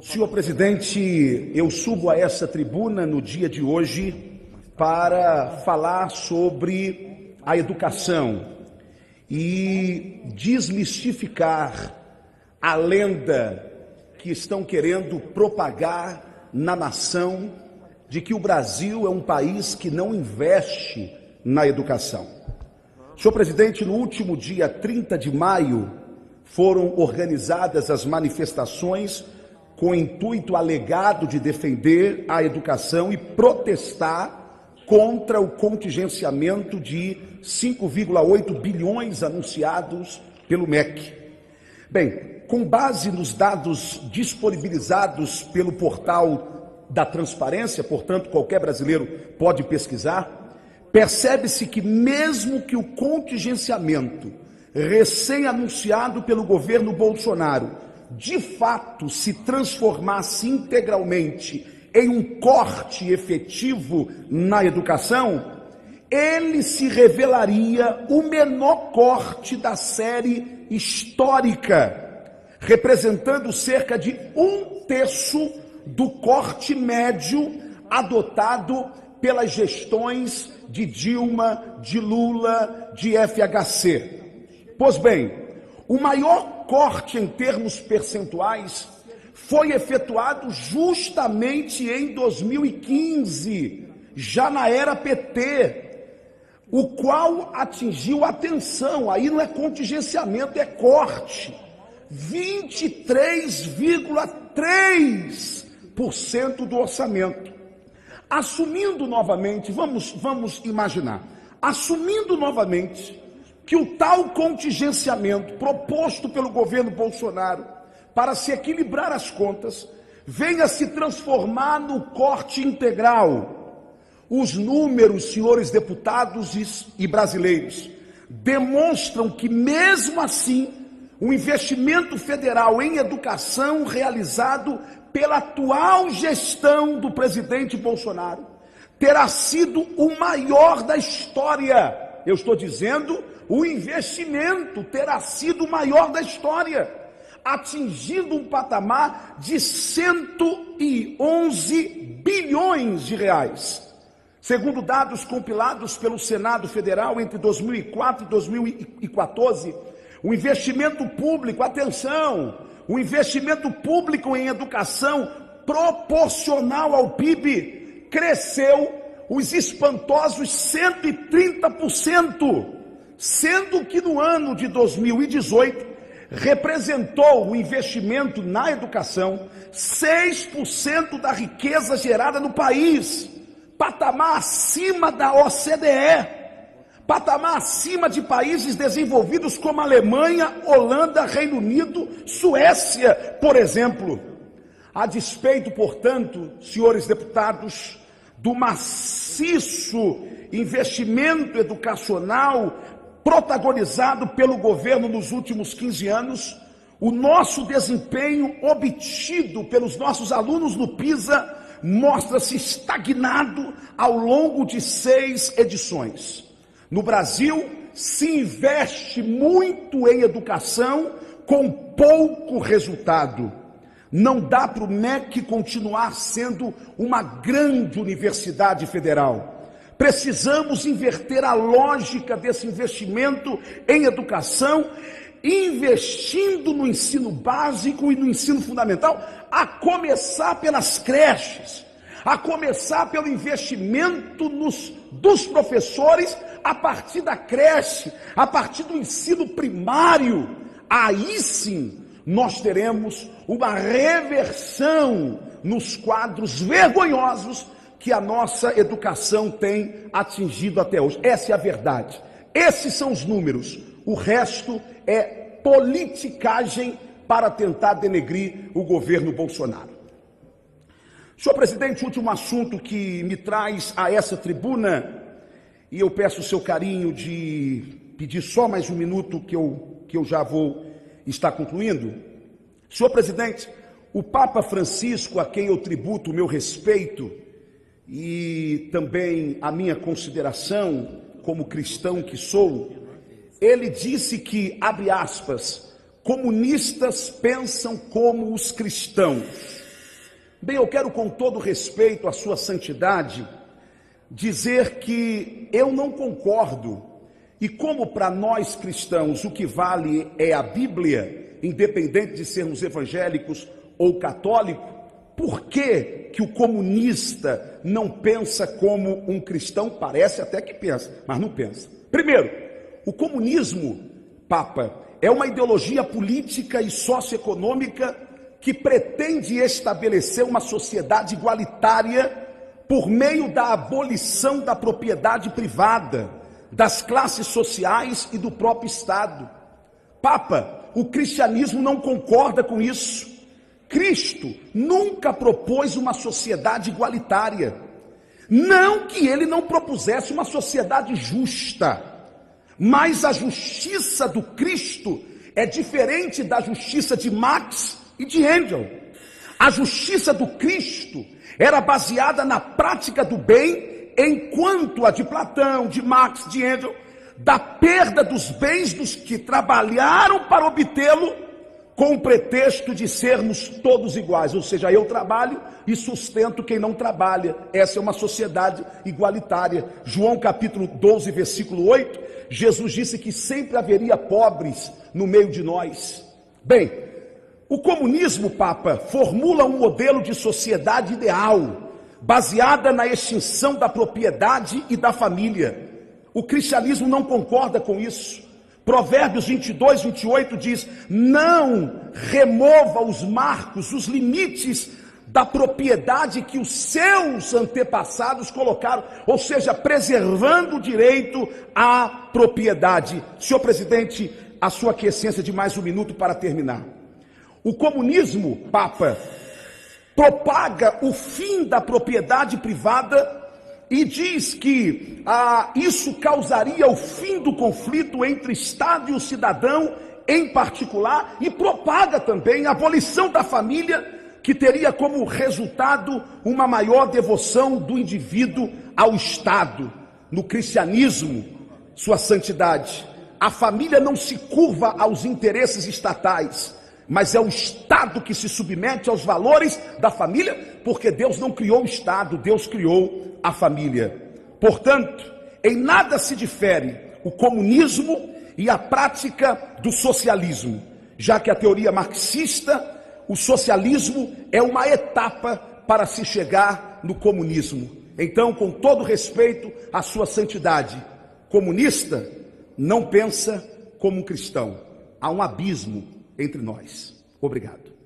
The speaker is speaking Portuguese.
Senhor presidente, eu subo a essa tribuna no dia de hoje para falar sobre a educação e desmistificar a lenda que estão querendo propagar na nação de que o Brasil é um país que não investe na educação. Senhor presidente, no último dia 30 de maio foram organizadas as manifestações com o intuito alegado de defender a educação e protestar contra o contingenciamento de 5,8 bilhões anunciados pelo MEC. Bem, com base nos dados disponibilizados pelo portal da transparência, portanto qualquer brasileiro pode pesquisar, percebe-se que mesmo que o contingenciamento recém-anunciado pelo governo Bolsonaro de fato se transformasse integralmente em um corte efetivo na educação, ele se revelaria o menor corte da série histórica, representando cerca de 1/3 do corte médio adotado pelas gestões de Dilma, de Lula, de FHC. Pois bem, o maior corte em termos percentuais foi efetuado justamente em 2015, já na era PT, o qual atingiu, atenção, aí não é contingenciamento, é corte, 23,3% do orçamento. Assumindo novamente, vamos imaginar, assumindo novamente que o tal contingenciamento proposto pelo governo Bolsonaro para se equilibrar as contas venha se transformar no corte integral. Os números, senhores deputados e brasileiros, demonstram que mesmo assim o investimento federal em educação realizado pela atual gestão do presidente Bolsonaro terá sido o maior da história. Eu estou dizendo, o investimento terá sido o maior da história, atingindo um patamar de 111 bilhões de reais. Segundo dados compilados pelo Senado Federal entre 2004 e 2014, o investimento público, atenção, o investimento público em educação proporcional ao PIB cresceu os espantosos 130%, sendo que no ano de 2018 representou o investimento na educação 6% da riqueza gerada no país, patamar acima da OCDE, patamar acima de países desenvolvidos como Alemanha, Holanda, Reino Unido, Suécia, por exemplo. A despeito, portanto, senhores deputados, do maciço investimento educacional protagonizado pelo governo nos últimos 15 anos, o nosso desempenho obtido pelos nossos alunos no PISA mostra-se estagnado ao longo de 6 edições. No Brasil, se investe muito em educação com pouco resultado. Não dá para o MEC continuar sendo uma grande universidade federal. Precisamos inverter a lógica desse investimento em educação, investindo no ensino básico e no ensino fundamental, a começar pelas creches, a começar pelo investimento dos professores a partir da creche, a partir do ensino primário. Aí sim nós teremos uma reversão nos quadros vergonhosos que a nossa educação tem atingido até hoje. Essa é a verdade. Esses são os números. O resto é politicagem para tentar denegrir o governo Bolsonaro. Senhor presidente, último assunto que me traz a essa tribuna, e eu peço o seu carinho de pedir só mais um minuto que eu já vou estar concluindo. Senhor presidente, o Papa Francisco, a quem eu tributo o meu respeito e também a minha consideração como cristão que sou, ele disse que, abre aspas, comunistas pensam como os cristãos. Bem, eu quero, com todo respeito à sua santidade, dizer que eu não concordo. E como para nós cristãos o que vale é a Bíblia, independente de sermos evangélicos ou católicos, por que o comunista não pensa como um cristão? Parece até que pensa, mas não pensa. Primeiro, o comunismo, Papa, é uma ideologia política e socioeconômica que pretende estabelecer uma sociedade igualitária por meio da abolição da propriedade privada, das classes sociais e do próprio Estado. Papa, o cristianismo não concorda com isso. Cristo nunca propôs uma sociedade igualitária. Não que ele não propusesse uma sociedade justa, mas a justiça do Cristo é diferente da justiça de Marx e de Engels. A justiça do Cristo era baseada na prática do bem, enquanto a de Platão, de Marx, de Engels, da perda dos bens dos que trabalharam para obtê-lo, com o pretexto de sermos todos iguais, ou seja, eu trabalho e sustento quem não trabalha. Essa é uma sociedade igualitária. João capítulo 12, versículo 8, Jesus disse que sempre haveria pobres no meio de nós. Bem, o comunismo, Papa, formula um modelo de sociedade ideal, baseada na extinção da propriedade e da família. O cristianismo não concorda com isso. Provérbios 22, 28 diz: não remova os marcos, os limites da propriedade que os seus antepassados colocaram, ou seja, preservando o direito à propriedade. Senhor presidente, a sua aquiescência de mais um minuto para terminar. O comunismo, Papa, propaga o fim da propriedade privada e diz que isso causaria o fim do conflito entre Estado e o cidadão em particular, e propaga também a abolição da família, que teria como resultado uma maior devoção do indivíduo ao Estado. No cristianismo, sua santidade, a família não se curva aos interesses estatais, mas é o Estado que se submete aos valores da família, porque Deus não criou o Estado, Deus criou a família. Portanto, em nada se difere o comunismo e a prática do socialismo, já que a teoria marxista, o socialismo é uma etapa para se chegar no comunismo. Então, com todo respeito à sua santidade, comunista não pensa como um cristão. Há um abismo entre nós. Obrigado.